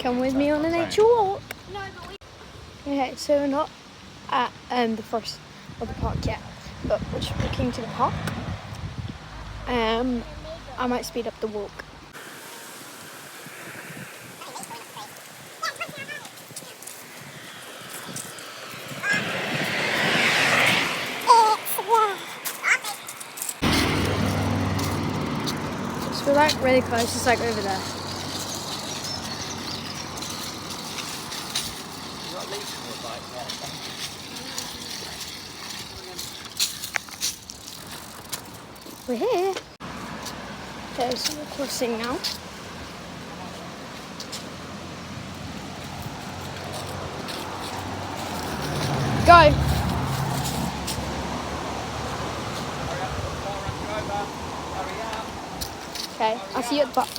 Come with me on a nature walk. Okay, so we're not at the first of the park yet, but we're just walking to the park. I might speed up the walk. So we're like really close, just like over there. We're here. Okay, so we're crossing now. Go! Okay, I'll see you at the park.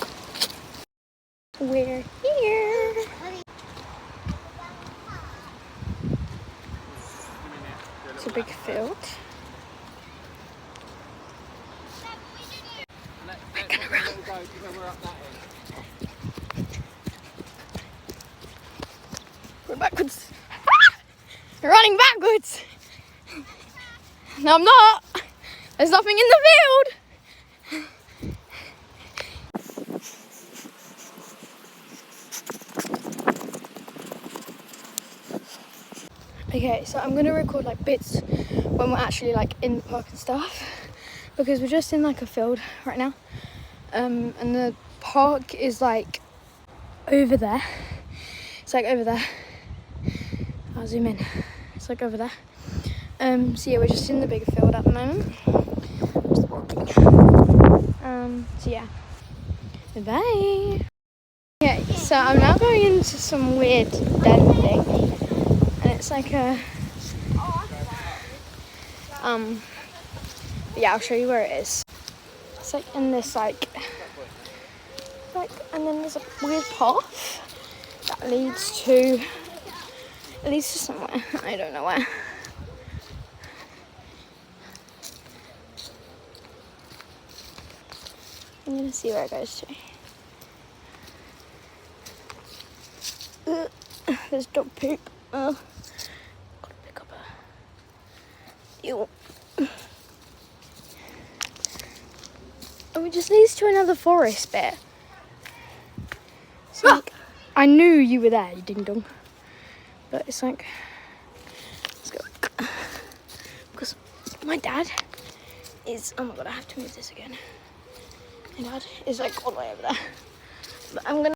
We're here. It's a big field. We're gonna run. We're backwards. We're running backwards. No, I'm not. There's nothing in the field. Okay, so I'm gonna record like bits when we're actually like in the park and stuff, because we're just in like a field right now, and the park is like over there. It's like over there. I'll zoom in. It's like over there. So yeah, we're just in the bigger field at the moment. Just walking. So yeah. Bye. Okay, so I'm now going into some weird den thing. And it's like a yeah, I'll show you where it is. It's like in this like and then there's a weird path that leads to somewhere. I don't know where. I'm gonna see where it goes to. There's dog poop. Gotta pick up a... Ew. Oh, it just leads to another forest bit. It's like, I knew you were there, you ding dong. But it's like, let's go. Because my dad is, oh my god, I have to move this again. My dad is like all the way over there. But I'm gonna